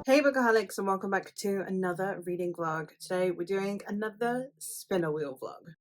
Hey Bookaholics, and welcome back to another reading vlog. Today we're doing another spinner wheel vlog.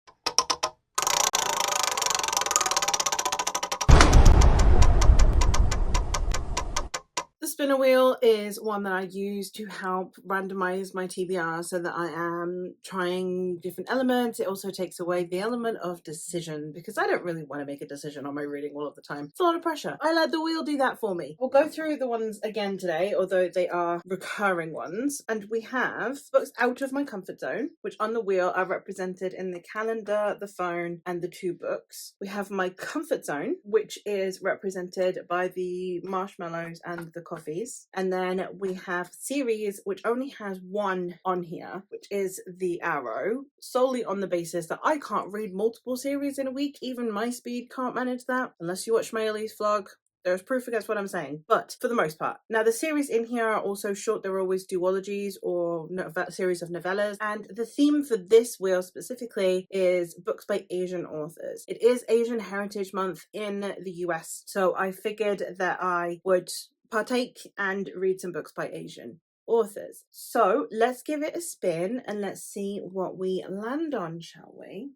The spinner wheel is one that I use to help randomize my TBR so that I am trying different elements. It also takes away the element of decision because I don't really want to make a decision on my reading all of the time. It's a lot of pressure. I let the wheel do that for me. We'll go through the ones again today, although they are recurring ones. And we have books out of my comfort zone, which on the wheel are represented in the calendar, the phone, and the 2 books. We have my comfort zone, which is represented by the marshmallows and the coffees, and then we have series which only has 1 on here, which is the arrow, solely on the basis that I can't read multiple series in a week. Even my speed can't manage that unless you watch my Elise vlog. There's proof against what I'm saying, but for the most part. Now, the series in here are also short. They're always duologies or series of novellas, and the theme for this wheel specifically is books by Asian authors. It is Asian Heritage Month in the US, so I figured that I would partake and read some books by Asian authors. So let's give it a spin and let's see what we land on, shall we?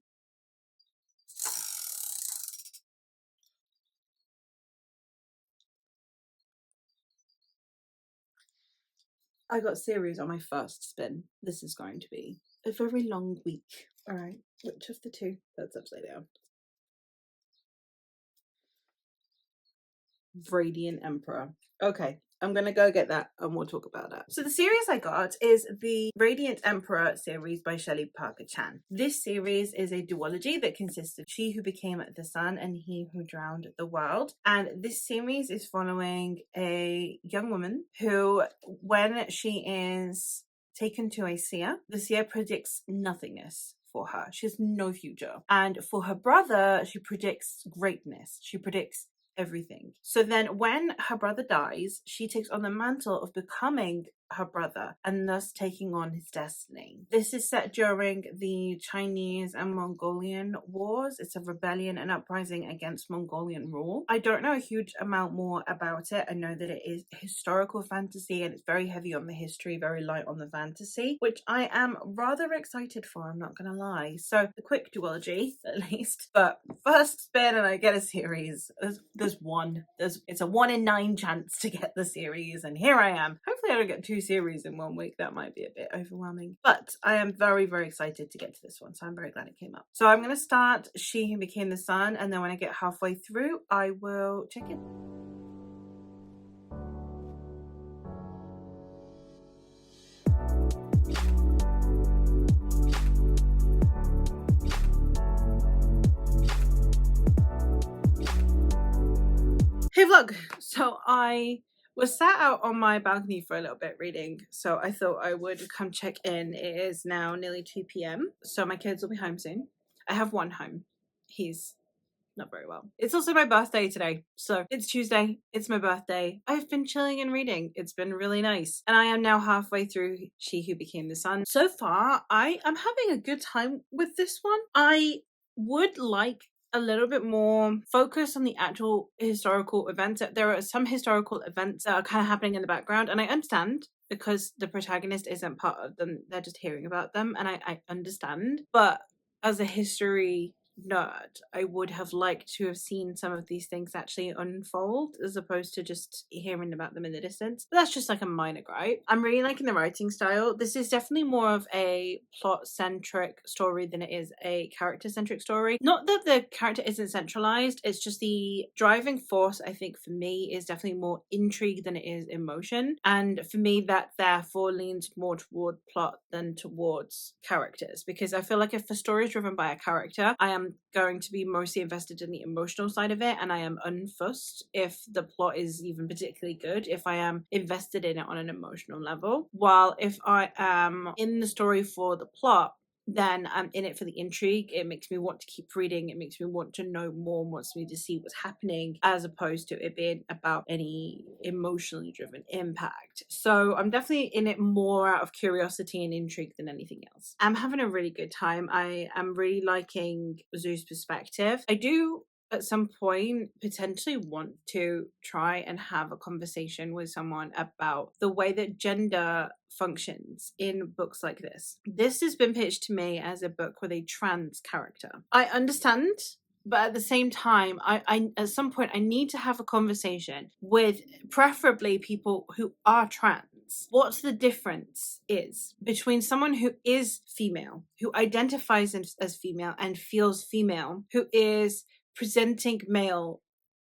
I got series on my first spin. This is going to be a very long week. All right, which of the 2? That's upside down. Radiant Emperor. Okay, I'm gonna go get that and we'll talk about that. So the series I got is the Radiant Emperor series by Shelley Parker Chan. This series is a duology that consists of She Who Became the Sun and He Who Drowned the World. And this series is following a young woman who, when she is taken to a seer, the seer predicts nothingness for her. She has no future. And for her brother, she predicts greatness. She predicts everything. So then when her brother dies, she takes on the mantle of becoming her brother and thus taking on his destiny. This is set during the Chinese and Mongolian wars. It's a rebellion and uprising against Mongolian rule. I don't know a huge amount more about it. I know that it is historical fantasy and it's very heavy on the history, very light on the fantasy, which I am rather excited for, I'm not gonna lie. So a quick duology at least, but first spin and I get a series. There's one. It's a 1 in 9 chance to get the series, and here I am. Hopefully I don't get 2 series in 1 week. That might be a bit overwhelming, but I am very, very excited to get to this one, so I'm very glad it came up. So I'm going to start She Who Became the Sun, and then when I get halfway through I will check in. Hey vlog! So I was sat out on my balcony for a little bit reading, so I thought I would come check in. It is now nearly 2 p.m, so my kids will be home soon. I have one home. He's not very well. It's also my birthday today, so it's Tuesday, it's my birthday. I've been chilling and reading. It's been really nice, and I am now halfway through She Who Became the Sun. So far I am having a good time with this one. I would like a little bit more focus on the actual historical events. There are some historical events that are kind of happening in the background, and I understand because the protagonist isn't part of them, they're just hearing about them, and I understand. But as a history nerd, I would have liked to have seen some of these things actually unfold as opposed to just hearing about them in the distance. But that's just like a minor gripe. I'm really liking the writing style. This is definitely more of a plot-centric story than it is a character-centric story. Not that the character isn't centralized, it's just the driving force, I think, for me is definitely more intrigue than it is emotion. And for me, that therefore leans more toward plot than towards characters, because I feel like if the story is driven by a character, I am going to be mostly invested in the emotional side of it, and I am unfussed if the plot is even particularly good, if I am invested in it on an emotional level. While if I am in the story for the plot, then I'm in it for the intrigue. It makes me want to keep reading. It makes me want to know more and wants me to see what's happening, as opposed to it being about any emotionally driven impact. So I'm definitely in it more out of curiosity and intrigue than anything else. I'm having a really good time. I am really liking Zoo's perspective. I do at some point potentially want to try and have a conversation with someone about the way that gender functions in books like this. This has been pitched to me as a book with a trans character. I understand, but at the same time, I at some point I need to have a conversation with preferably people who are trans. What's the difference is between someone who is female, who identifies as female and feels female, who is presenting male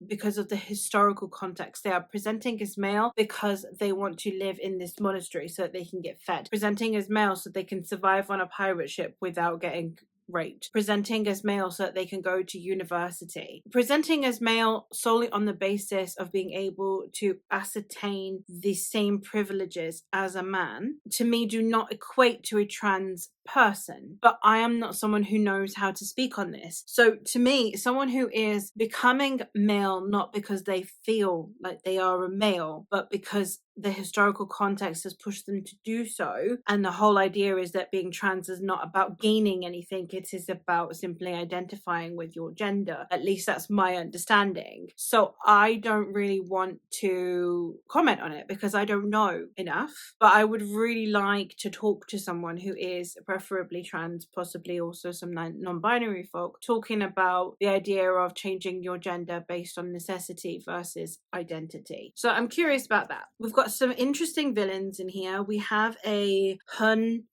because of the historical context. They are presenting as male because they want to live in this monastery so that they can get fed. Presenting as male so they can survive on a pirate ship without getting raped. Presenting as male so that they can go to university. Presenting as male solely on the basis of being able to ascertain the same privileges as a man, to me, do not equate to a trans person. But I am not someone who knows how to speak on this. So to me, someone who is becoming male not because they feel like they are a male, but because the historical context has pushed them to do so, and the whole idea is that being trans is not about gaining anything, it is about simply identifying with your gender. At least that's my understanding. So I don't really want to comment on it because I don't know enough, but I would really like to talk to someone who is preferably trans, possibly also some non-binary folk, talking about the idea of changing your gender based on necessity versus identity. So I'm curious about that. We've got some interesting villains in here. We have a Hun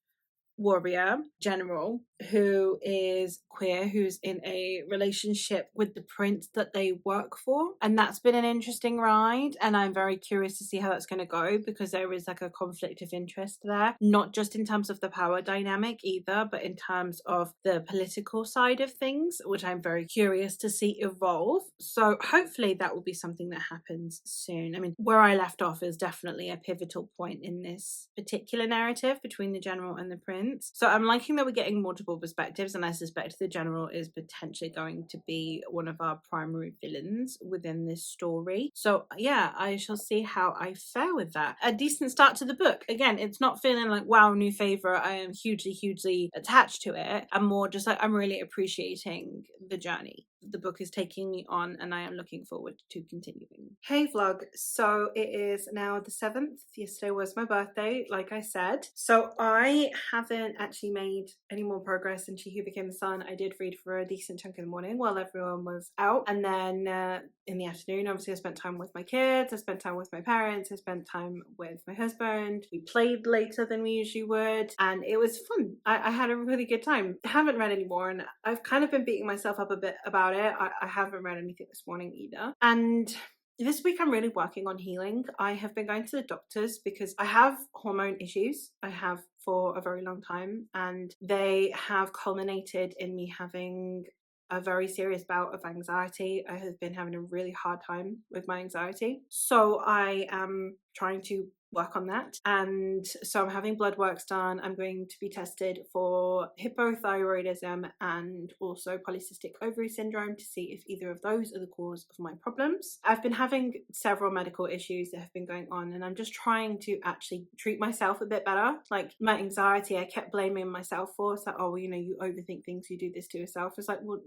warrior general who is queer, who's in a relationship with the prince that they work for, and that's been an interesting ride, and I'm very curious to see how that's going to go because there is like a conflict of interest there, not just in terms of the power dynamic either, but in terms of the political side of things, which I'm very curious to see evolve. So hopefully that will be something that happens soon. I mean, where I left off is definitely a pivotal point in this particular narrative between the general and the prince. So I'm liking that we're getting multiple perspectives, and I suspect the general is potentially going to be one of our primary villains within this story. So yeah, I shall see how I fare with that. A decent start to the book. Again, it's not feeling like, wow, new favorite. I am hugely attached to it. I'm more just like, I'm really appreciating the journey the book is taking me on, and I am looking forward to continuing. Hey vlog, so it is now the 7th. Yesterday was my birthday, like I said. So I haven't actually made any more progress in She Who Became the Sun. I did read for a decent chunk in the morning while everyone was out, and then in the afternoon, obviously I spent time with my kids, I spent time with my parents, I spent time with my husband. We played later than we usually would, and it was fun. I had a really good time. I haven't read anymore, and I've kind of been beating myself up a bit about it. I haven't read anything this morning either. And this week I'm really working on healing. I have been going to the doctors because I have hormone issues. I have for a very long time, and they have culminated in me having a very serious bout of anxiety. I have been having a really hard time with my anxiety. So I am trying to work on that, and so I'm having blood works done. I'm going to be tested for hypothyroidism and also polycystic ovary syndrome to see if either of those are the cause of my problems. I've been having several medical issues that have been going on, and I'm just trying to actually treat myself a bit better. Like my anxiety, I kept blaming myself for. It's like, oh, well, you know, you overthink things, you do this to yourself. It's like, well,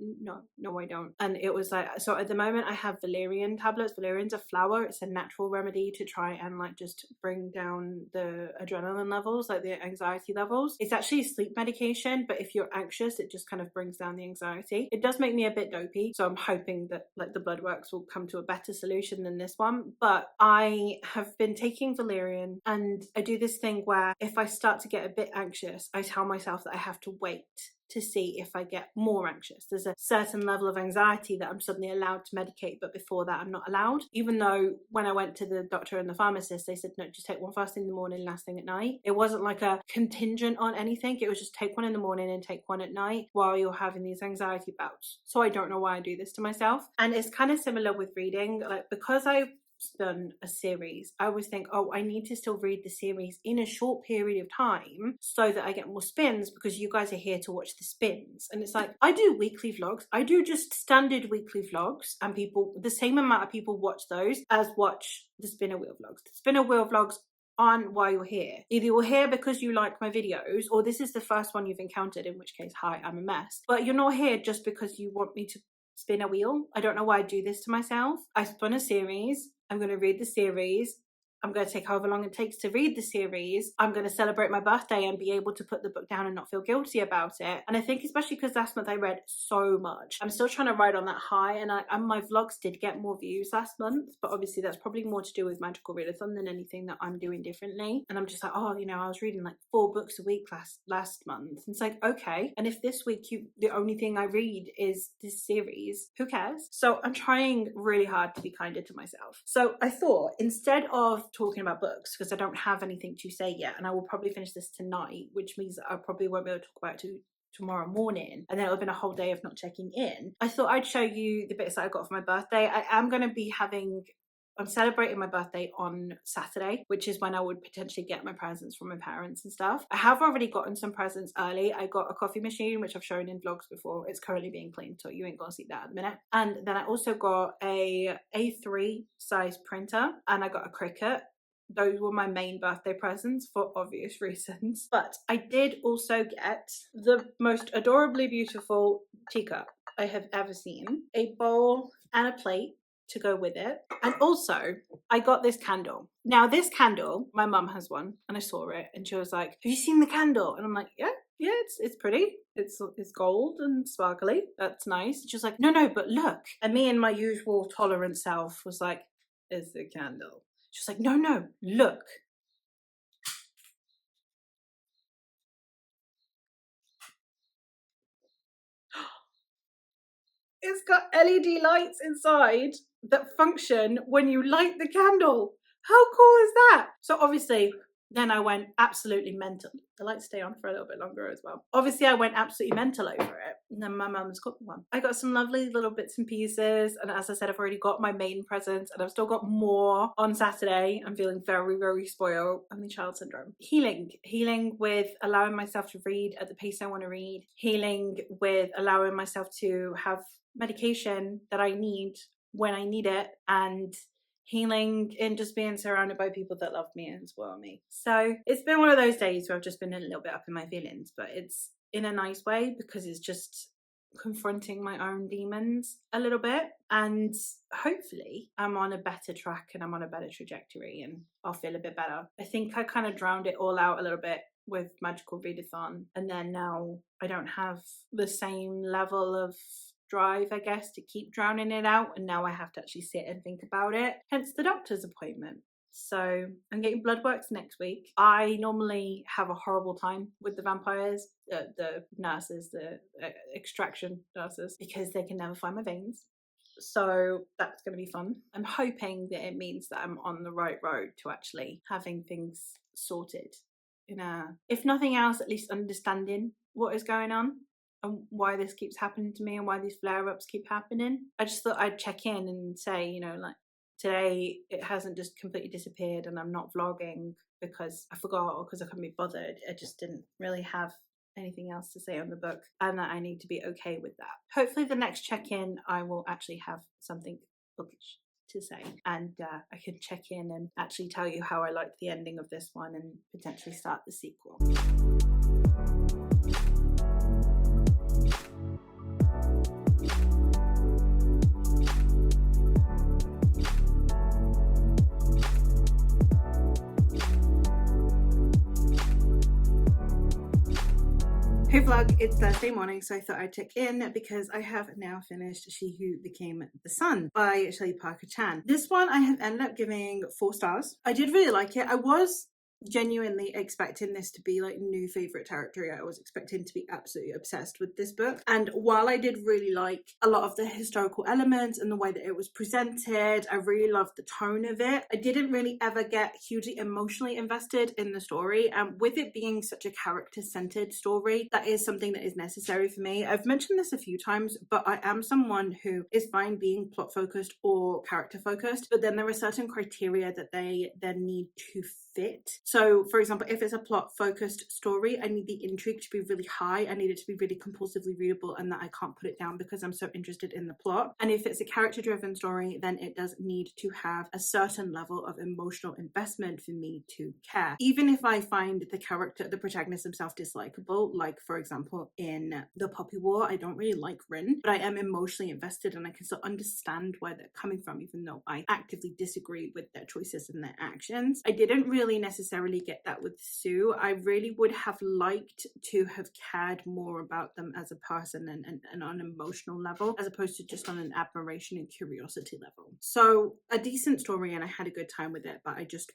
no I don't. And it was like, so at the moment I have valerian tablets. Valerian's a flower. It's a natural remedy to try and like just bring down the adrenaline levels, like the anxiety levels. It's actually a sleep medication, but if you're anxious, it just kind of brings down the anxiety. It does make me a bit dopey, so I'm hoping that like the blood works will come to a better solution than this one. But I have been taking valerian, and I do this thing where if I start to get a bit anxious, I tell myself that I have to wait to see if I get more anxious. There's a certain level of anxiety that I'm suddenly allowed to medicate, but before that I'm not allowed. Even though when I went to the doctor and the pharmacist, they said, no, just take one first thing in the morning, last thing at night. It wasn't like a contingent on anything. It was just take one in the morning and take one at night while you're having these anxiety bouts. So I don't know why I do this to myself. And it's kind of similar with reading, like because I've done a series, I always think, oh, I need to still read the series in a short period of time so that I get more spins, because you guys are here to watch the spins. And it's like, I do weekly vlogs, I do just standard weekly vlogs, and people, the same amount of people watch those as watch the spinner wheel vlogs. The spinner wheel vlogs on why you're here. Either you're here because you like my videos, or this is the first one you've encountered, in which case, hi, I'm a mess. But you're not here just because you want me to spin a wheel. I don't know why I do this to myself. I spun a series. I'm going to read the series. I'm going to take however long it takes to read the series. I'm going to celebrate my birthday and be able to put the book down and not feel guilty about it. And I think especially because last month I read so much, I'm still trying to ride on that high. And my vlogs did get more views last month, but obviously that's probably more to do with Magical Readathon than anything that I'm doing differently. And I'm just like, oh, you know, I was reading like 4 books a week last month. It's like, okay. And if this week the only thing I read is this series, who cares? So I'm trying really hard to be kinder to myself. So I thought, instead of talking about books, because I don't have anything to say yet, and I will probably finish this tonight, which means that I probably won't be able to talk about it tomorrow morning, and then it'll have been a whole day of not checking in. I thought I'd show you the bits that I got for my birthday. I'm celebrating my birthday on Saturday, which is when I would potentially get my presents from my parents and stuff. I have already gotten some presents early. I got a coffee machine, which I've shown in vlogs before. It's currently being cleaned, so you ain't gonna see that in a minute. And then I also got a A3 size printer, and I got a Cricut. Those were my main birthday presents for obvious reasons. But I did also get the most adorably beautiful teacup I have ever seen, a bowl and a plate to go with it. And also I got this candle. Now this candle, my mum has one, and I saw it and she was like, have you seen the candle? And I'm like, yeah, it's pretty. It's gold and sparkly. That's nice. And she was like, no, but look. And me and my usual tolerant self was like, it's the candle. She was like, no, look. It's got LED lights inside that function when you light the candle. How cool is that? So obviously, then I went absolutely mental. The lights stay on for a little bit longer as well. Obviously, I went absolutely mental over it. And then my mum's got one. I got some lovely little bits and pieces. And as I said, I've already got my main presents, and I've still got more on Saturday. I'm feeling very, very spoiled. Only child syndrome. Healing with allowing myself to read at the pace I want to read. Healing with allowing myself to have medication that I need when I need it, and healing in just being surrounded by people that love me and spoil me. So it's been one of those days where I've just been a little bit up in my feelings, but it's in a nice way because it's just confronting my own demons a little bit, and hopefully I'm on a better track and I'm on a better trajectory and I'll feel a bit better. I think I kind of drowned it all out a little bit with Magical Readathon, and then now I don't have the same level of drive, I guess, to keep drowning it out, and now I have to actually sit and think about it, hence the doctor's appointment. So I'm getting blood works next week. I normally have a horrible time with the vampires, the nurses, the extraction nurses, because they can never find my veins. So that's going to be fun. I'm hoping that it means that I'm on the right road to actually having things sorted in if nothing else, at least understanding what is going on and why this keeps happening to me and why these flare-ups keep happening. I just thought I'd check in and say, you know, like, today it hasn't just completely disappeared and I'm not vlogging because I forgot or because I couldn't be bothered. I just didn't really have anything else to say on the book, and that I need to be okay with that. Hopefully the next check-in I will actually have something bookish to say, and I can check in and actually tell you how I liked the ending of this one and potentially start the sequel. Hey vlog, it's Thursday morning, so I thought I'd check in because I have now finished She Who Became the Sun by Shelley Parker Chan. This one I have ended up giving 4 stars. I did really like it. I was genuinely expecting this to be like new favorite territory. I was expecting to be absolutely obsessed with this book, and while I did really like a lot of the historical elements and the way that it was presented, I really loved the tone of it. I didn't really ever get hugely emotionally invested in the story, and with it being such a character-centered story, that is something that is necessary for me. I've mentioned this a few times, but I am someone who is fine being plot focused or character focused, but then there are certain criteria that they then need to fit. So for example, if it's a plot focused story, I need the intrigue to be really high. I need it to be really compulsively readable and that I can't put it down because I'm so interested in the plot. And if it's a character driven story, then it does need to have a certain level of emotional investment for me to care. Even if I find the protagonist himself dislikable, like for example in The Poppy War, I don't really like Rin, but I am emotionally invested and I can still understand where they're coming from, even though I actively disagree with their choices and their actions. I didn't really necessarily get that with Sue. I really would have liked to have cared more about them as a person and on an emotional level, as opposed to just on an admiration and curiosity level. So a decent story, and I had a good time with it, but I just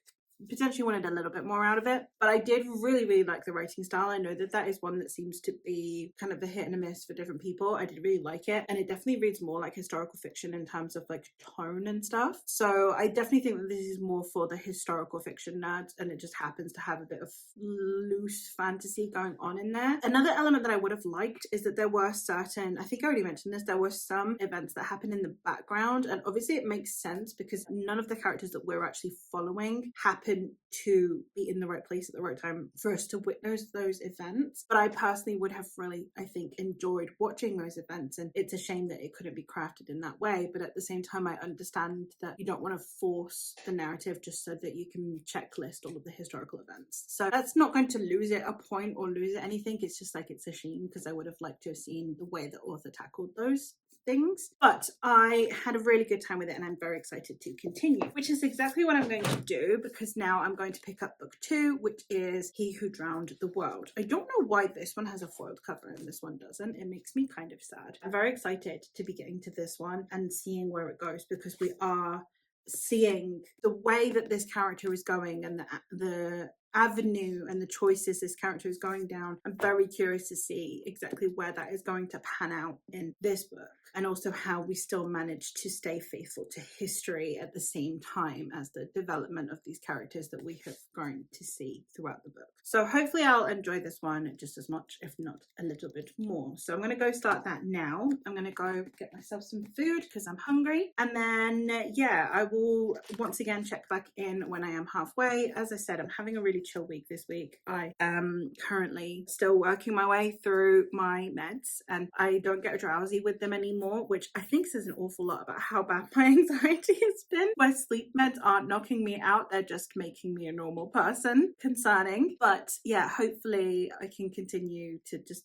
potentially wanted a little bit more out of it. But I did really like the writing style. I know that is one that seems to be kind of a hit and a miss for different people. I did really like it, and it definitely reads more like historical fiction in terms of like tone and stuff. So I definitely think that this is more for the historical fiction nerds, and it just happens to have a bit of loose fantasy going on in there. Another element that I would have liked is that there were certain, I think I already mentioned this, there were some events that happen in the background, and obviously it makes sense because none of the characters that we're actually following happen to be in the right place at the right time for us to witness those events. But I personally would have really, I think, enjoyed watching those events, and it's a shame that it couldn't be crafted in that way. But at the same time, I understand that you don't want to force the narrative just so that you can checklist all of the historical events. So that's not going to lose it a point or lose it anything. It's just like, it's a shame because I would have liked to have seen the way the author tackled those things. But I had a really good time with it, and I'm very excited to continue, which is exactly what I'm going to do, because now I'm going to pick up book 2, which is He Who Drowned the World. I don't know why this one has a foiled cover and this one doesn't. It makes me kind of sad. I'm very excited to be getting to this one and seeing where it goes, because we are seeing the way that this character is going and the avenue and the choices this character is going down. I'm very curious to see exactly where that is going to pan out in this book, and also how we still manage to stay faithful to history at the same time as the development of these characters that we have grown to see throughout the book. So hopefully I'll enjoy this one just as much, if not a little bit more. So I'm going to go start that now. I'm going to go get myself some food because I'm hungry, and then yeah, I will once again check back in when I am halfway. As I said, I'm having a really chill week this week. I am currently still working my way through my meds, and I don't get drowsy with them anymore, which I think says an awful lot about how bad my anxiety has been. My sleep meds aren't knocking me out, they're just making me a normal person. Concerning. But yeah, hopefully I can continue to just,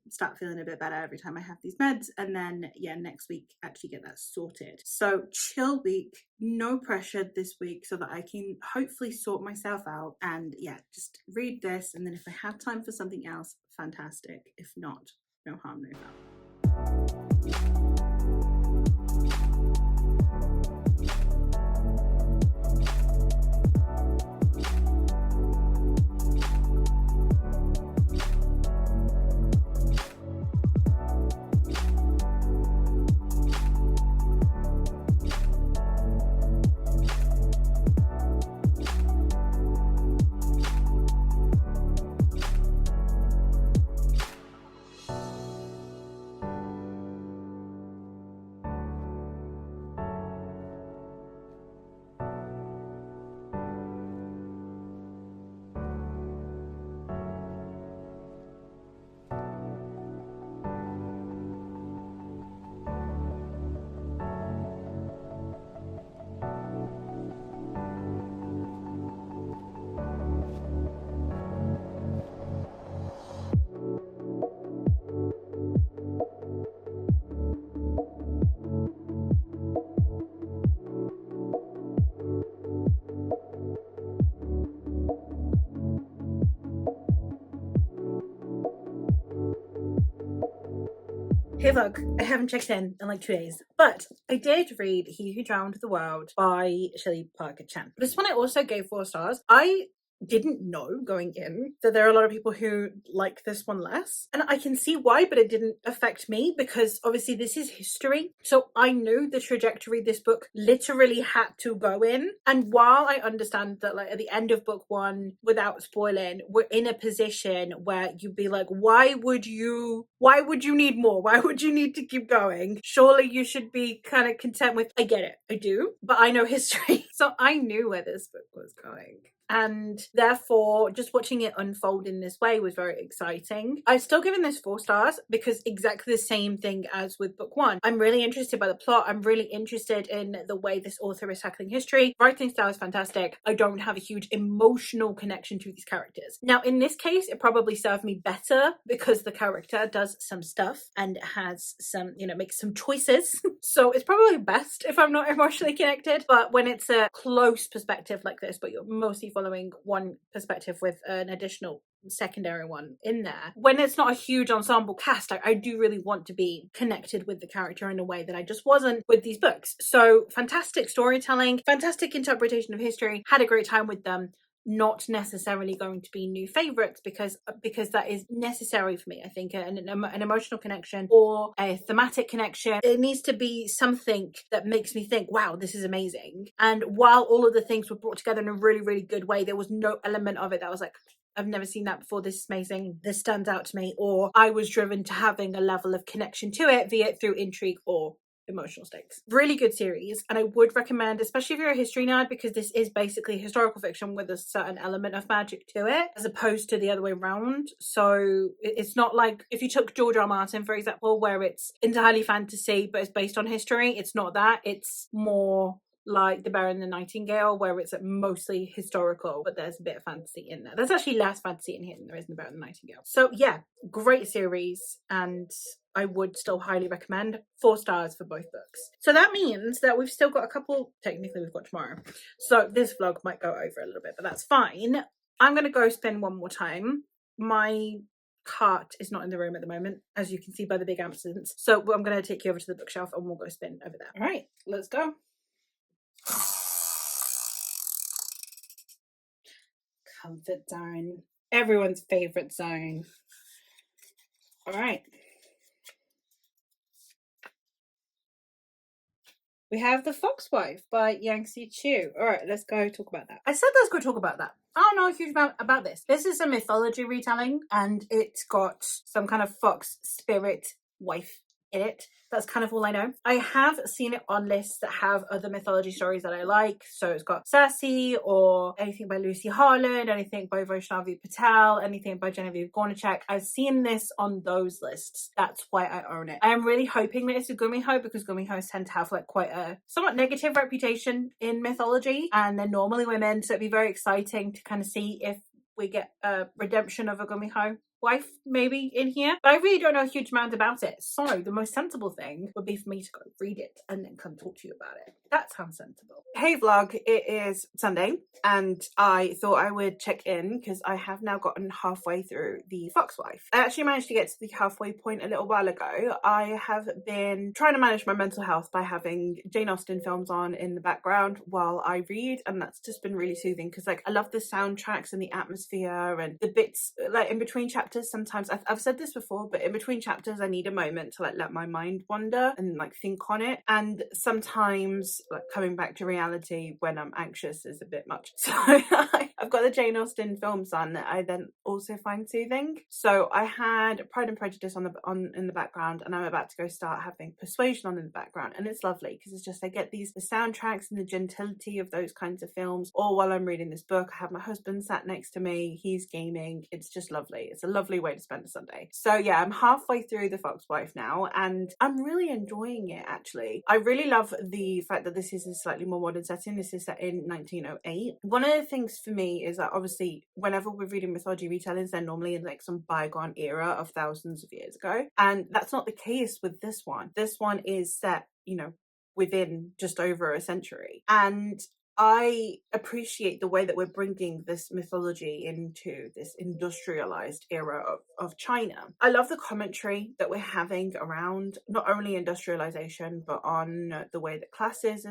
start feeling a bit better every time I have these meds, and then yeah, next week actually get that sorted. So chill week, no pressure this week, so that I can hopefully sort myself out, and yeah, just read this, and then if I have time for something else, fantastic. If not, no harm, no foul. Hey look, I haven't checked in like 2 days, but I did read He Who Drowned the World by Shelley Parker Chan. This one I also gave 4 stars. I didn't know going in that there are a lot of people who like this one less, and I can see why, but it didn't affect me because obviously this is history, so I knew the trajectory this book literally had to go in. And while I understand that, like, at the end of book 1, without spoiling, we're in a position where you'd be like, why would you need more? Why would you need to keep going? Surely you should be kind of content with, I get it, I do, but I know history. So I knew where this book was going. And therefore, just watching it unfold in this way was very exciting. I'm still giving this 4 stars because exactly the same thing as with book 1. I'm really interested by the plot. I'm really interested in the way this author is tackling history. Writing style is fantastic. I don't have a huge emotional connection to these characters. Now, in this case, it probably served me better because the character does some stuff and has some, makes some choices. So it's probably best if I'm not emotionally connected. But when it's a close perspective like this, but you're mostly following one perspective with an additional secondary one in there, when it's not a huge ensemble cast, I do really want to be connected with the character in a way that I just wasn't with these books. So fantastic storytelling, fantastic interpretation of history, had a great time with them. Not necessarily going to be new favorites because that is necessary for me. I think an emotional connection or a thematic connection, it needs to be something that makes me think, wow, this is amazing. And while all of the things were brought together in a really, really good way, there was no element of it that was like, I've never seen that before, this is amazing, this stands out to me, or I was driven to having a level of connection to it, be it through intrigue or emotional stakes. Really good series, and I would recommend, especially if you're a history nerd, because this is basically historical fiction with a certain element of magic to it, as opposed to the other way around. So it's not like if you took George R. R. Martin, for example, where it's entirely fantasy but it's based on history. It's not that. It's more like The Bear and the Nightingale, where it's mostly historical, but there's a bit of fantasy in there. There's actually less fantasy in here than there is in The Bear and the Nightingale. So yeah, great series, and I would still highly recommend. 4 stars for both books. So that means that we've still got a couple, technically we've got tomorrow. So this vlog might go over a little bit, but that's fine. I'm going to go spin one more time. My cart is not in the room at the moment, as you can see by the big absence. So I'm going to take you over to the bookshelf and we'll go spin over there. All right, let's go. Comfort zone. Everyone's favorite zone. All right. We have The Foxwife by Yangtze Chu. All right, let's go talk about that. I said let's go talk about that. I don't know a huge amount about this. This is a mythology retelling, and it's got some kind of fox spirit wife in it. That's kind of all I know. I have seen it on lists that have other mythology stories that I like. So it's got Circe, or anything by Lucy Harland, anything by Vaishnavi Patel, anything by Genevieve Gornichek. I've seen this on those lists. That's why I own it. I am really hoping that it's a gumiho, because gumihos tend to have like quite a somewhat negative reputation in mythology, and they're normally women. So it'd be very exciting to kind of see if we get a redemption of a gumiho wife maybe in here, but I really don't know a huge amount about it. So the most sensible thing would be for me to go read it and then come talk to you about it. That sounds sensible. Hey vlog, it is Sunday and I thought I would check in because I have now gotten halfway through The Foxwife. I actually managed to get to the halfway point a little while ago. I have been trying to manage my mental health by having Jane Austen films on in the background while I read, and that's just been really soothing because like I love the soundtracks and the atmosphere and the bits like in between chapters. Sometimes I've said this before, but in between chapters I need a moment to like let my mind wander and like think on it, and sometimes like coming back to reality when I'm anxious is a bit much. So I've got the Jane Austen films on that I then also find soothing. So I had Pride and Prejudice on in the background, and I'm about to go start having Persuasion on in the background, and it's lovely because it's just I get the soundtracks and the gentility of those kinds of films all while I'm reading this book. I have my husband sat next to me, he's gaming. It's just lovely. It's a lovely way to spend a Sunday. So yeah, I'm halfway through The Foxwife now and I'm really enjoying it actually. I really love the fact that this is a slightly more modern setting. This is set in 1908. One of the things for me is that obviously whenever we're reading mythology retellings, they're normally in like some bygone era of thousands of years ago, and that's not the case with this one. This one is set, you know, within just over a century, and I appreciate the way that we're bringing this mythology into this industrialized era of China. I love the commentary that we're having around not only industrialization, but on the way that classes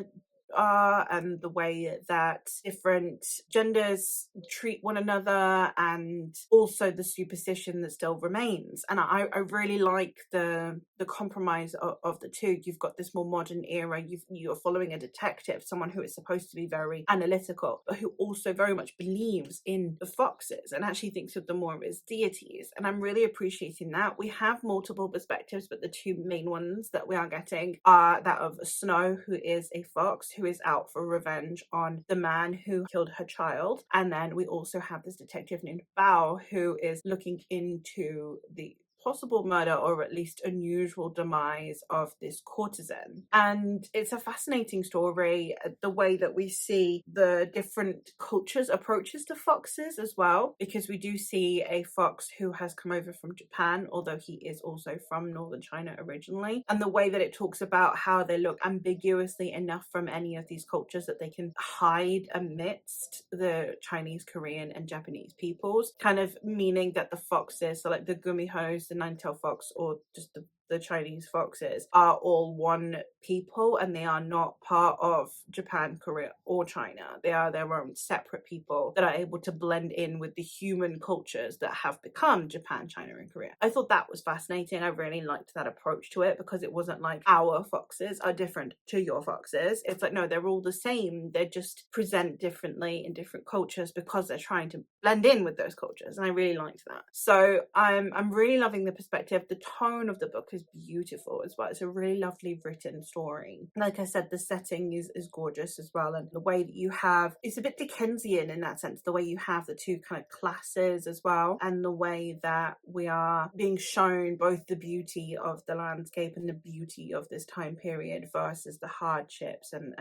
are and the way that different genders treat one another, and also the superstition that still remains. And I really like the compromise of the two. You've got this more modern era, you're following a detective, someone who is supposed to be very analytical, but who also very much believes in the foxes and actually thinks of them more as deities. And I'm really appreciating that. We have multiple perspectives, but the two main ones that we are getting are that of Snow, who is a fox, who is out for revenge on the man who killed her child. And then we also have this detective named Bao who is looking into the possible murder or at least unusual demise of this courtesan. And it's a fascinating story, the way that we see the different cultures approaches to foxes as well, because we do see a fox who has come over from Japan, although he is also from northern China originally, and the way that it talks about how they look ambiguously enough from any of these cultures that they can hide amidst the Chinese, Korean and Japanese peoples, kind of meaning that the foxes, so like the gumihos, the nine-tailed fox, or just the Chinese foxes, are all one people and they are not part of Japan, Korea or China. They are their own separate people that are able to blend in with the human cultures that have become Japan, China and Korea. I thought that was fascinating. I really liked that approach to it, because it wasn't like our foxes are different to your foxes. It's like, no, they're all the same. They just present differently in different cultures because they're trying to blend in with those cultures, and I really liked that. So I'm really loving the perspective. The tone of the book is beautiful as well. It's a really lovely written story. Like I said, the setting is gorgeous as well, and the way that you have, it's a bit Dickensian in that sense, the way you have the two kind of classes as well, and the way that we are being shown both the beauty of the landscape and the beauty of this time period versus the hardships and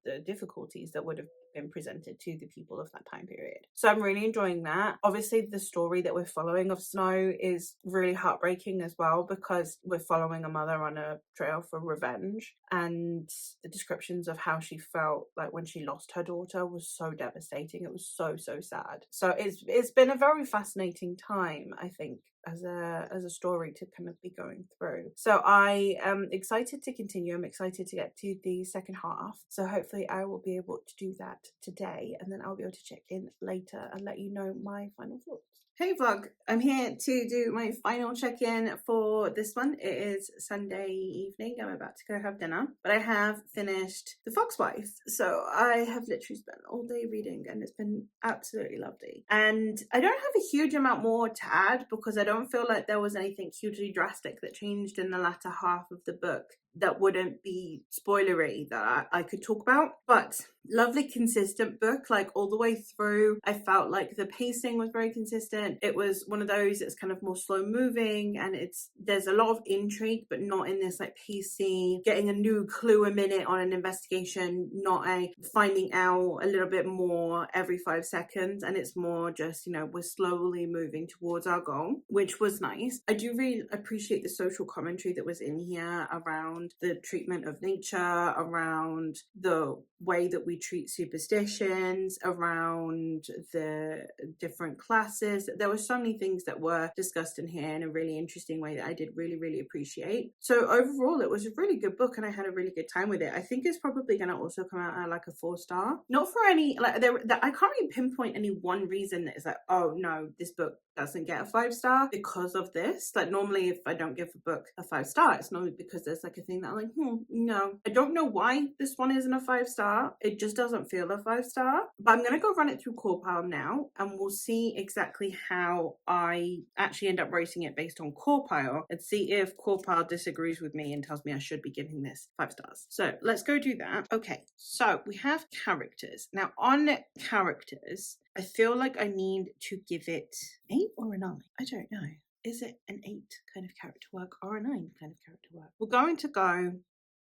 the difficulties that would have been presented to the people of that time period. So I'm really enjoying that. Obviously, the story that we're following of Snow is really heartbreaking as well, because we're following a mother on a trail for revenge, and the descriptions of how she felt like when she lost her daughter was so devastating. It was so sad. So it's been a very fascinating time, I think, as a story to kind of be going through. So I am excited to continue. I'm excited to get to the second half. So hopefully I will be able to do that today, and then I'll be able to check in later and let you know my final thoughts. Hey vlog, I'm here to do my final check-in for this one. It is Sunday evening. I'm about to go have dinner, but I have finished The Foxwife. So I have literally spent all day reading, and it's been absolutely lovely. And I don't have a huge amount more to add, because I don't feel like there was anything hugely drastic that changed in the latter half of the book that wouldn't be spoilery that I could talk about. But lovely consistent book, like all the way through. I felt like the pacing was very consistent. It was one of those that's kind of more slow moving, and there's a lot of intrigue, but not in this like pacey getting a new clue a minute on an investigation, not a finding out a little bit more every 5 seconds. And it's more just, you know, we're slowly moving towards our goal, which was nice. I do really appreciate the social commentary that was in here around the treatment of nature, around the way that we treat superstitions, around the different classes. There were so many things that were discussed in here in a really interesting way that I did really appreciate. So overall, it was a really good book, and I had a really good time with it. I think it's probably going to also come out at like a 4-star. Not for any, like, I can't really pinpoint any one reason that is like, oh no, this book doesn't get a 5-star because of this. Like, normally if I don't give a book a 5-star, it's normally because there's like a thing that I'm like, no, I don't know why this one isn't a 5-star. It just doesn't feel a 5-star. But I'm gonna go run it through CorePile now, and we'll see exactly how I actually end up rating it based on CorePile, and see if CorePile disagrees with me and tells me I should be giving this 5 stars. So let's go do that. Okay, so we have characters. Now on characters, I feel like I need to give it 8 or a 9. I don't know. Is it an 8 kind of character work or a 9 kind of character work? We're going to go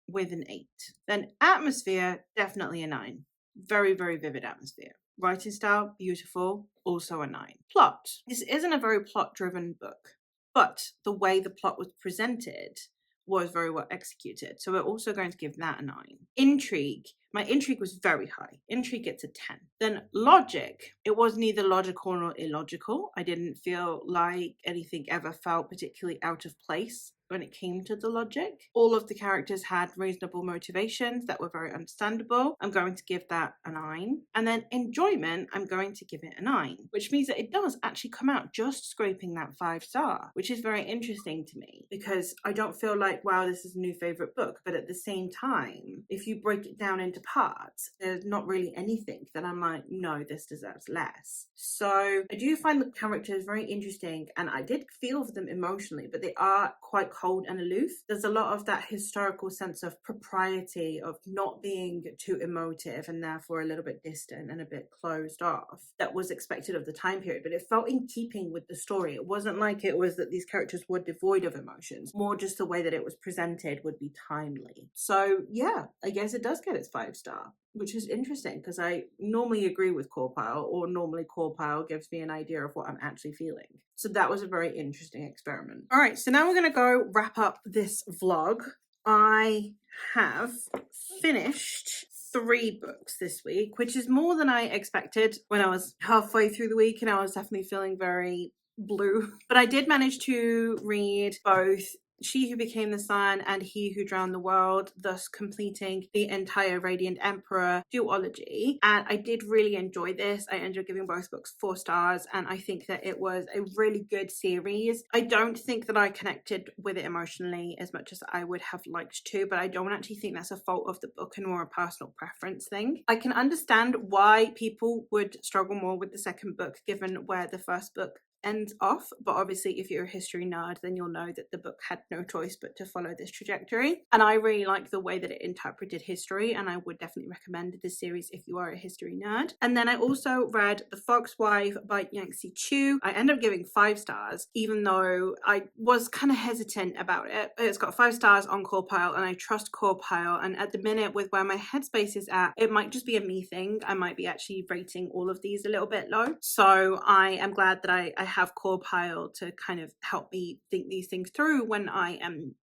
with an 8. Then atmosphere, definitely a 9. Very vivid atmosphere. Writing style, beautiful, also a 9. Plot. This isn't a very plot-driven book, but the way the plot was presented was very well executed. So we're also going to give that a 9. Intrigue. My intrigue was very high. Intrigue gets a 10. Then logic. It was neither logical nor illogical. I didn't feel like anything ever felt particularly out of place when it came to the logic. All of the characters had reasonable motivations that were very understandable. I'm going to give that a 9. And then enjoyment, I'm going to give it a 9, which means that it does actually come out just scraping that 5-star, which is very interesting to me, because I don't feel like, wow, this is a new favorite book. But at the same time, if you break it down into parts, there's not really anything that I'm like, no, this deserves less. So I do find the characters very interesting, and I did feel for them emotionally, but they are quite cold and aloof. There's a lot of that historical sense of propriety, of not being too emotive and therefore a little bit distant and a bit closed off, that was expected of the time period, but it felt in keeping with the story. It wasn't like it was that these characters were devoid of emotions, more just the way that it was presented would be timely. So yeah, I guess it does get its 5-star, which is interesting because I normally agree with core pile, or normally core pile gives me an idea of what I'm actually feeling. So that was a very interesting experiment. All right, so now we're gonna go wrap up this vlog. I have finished 3 books this week, which is more than I expected when I was halfway through the week, and I was definitely feeling very blue. But I did manage to read both She Who Became the Sun and He Who Drowned the World, thus completing the entire Radiant Emperor duology. And I did really enjoy this. I ended up giving both books 4 stars, and I think that it was a really good series. I don't think that I connected with it emotionally as much as I would have liked to, but I don't actually think that's a fault of the book and more a personal preference thing. I can understand why people would struggle more with the second book given where the first book ends off, but obviously if you're a history nerd then you'll know that the book had no choice but to follow this trajectory, and I really like the way that it interpreted history, and I would definitely recommend this series if you are a history nerd. And then I also read The Fox Wife by Yancey Chu. I ended up giving 5 stars even though I was kind of hesitant about it. It's got 5 stars on core pile and I trust core pile, and at the minute with where my headspace is at, it might just be a me thing. I might be actually rating all of these a little bit low, so I am glad that I have core pile to kind of help me think these things through when I am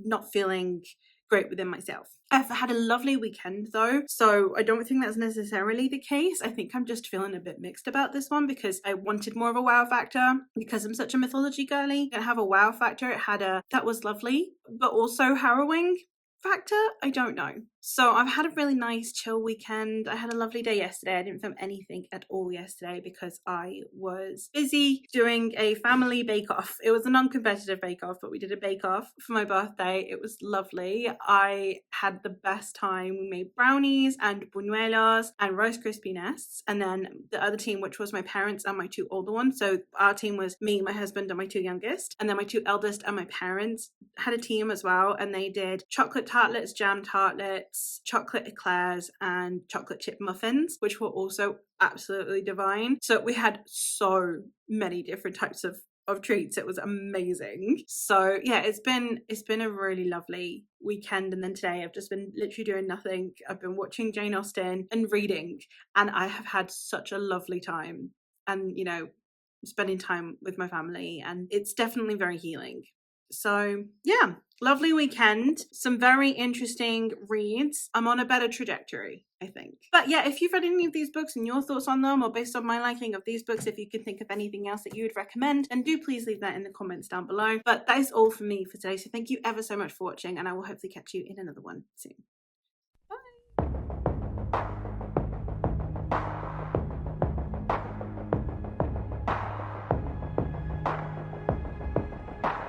not feeling great within myself. I've had a lovely weekend though, so I don't think that's necessarily the case. I think I'm just feeling a bit mixed about this one because I wanted more of a wow factor because I'm such a mythology girly. I have a wow factor. It had a that was lovely but also harrowing factor. I don't know. So I've had a really nice chill weekend. I had a lovely day yesterday. I didn't film anything at all yesterday because I was busy doing a family bake-off. It was a non-competitive bake-off, but we did a bake-off for my birthday. It was lovely. I had the best time. We made brownies and buñuelos and Rice Krispie nests, and then the other team, which was my parents and my 2 older ones. So our team was me, my husband, and my 2 youngest, and then my 2 eldest and my parents had a team as well, and they did chocolate tartlets, jam tartlets, chocolate eclairs, and chocolate chip muffins, which were also absolutely divine. So we had so many different types of treats. It was amazing. So yeah, it's been a really lovely weekend, and then today I've just been literally doing nothing. I've been watching Jane Austen and reading, and I have had such a lovely time, and you know, spending time with my family, and it's definitely very healing. So yeah, lovely weekend, some very interesting reads. I'm on a better trajectory, I think. But yeah, if you've read any of these books and your thoughts on them, or based on my liking of these books, if you can think of anything else that you would recommend, then do please leave that in the comments down below. But that is all for me for today, so thank you ever so much for watching, and I will hopefully catch you in another one soon.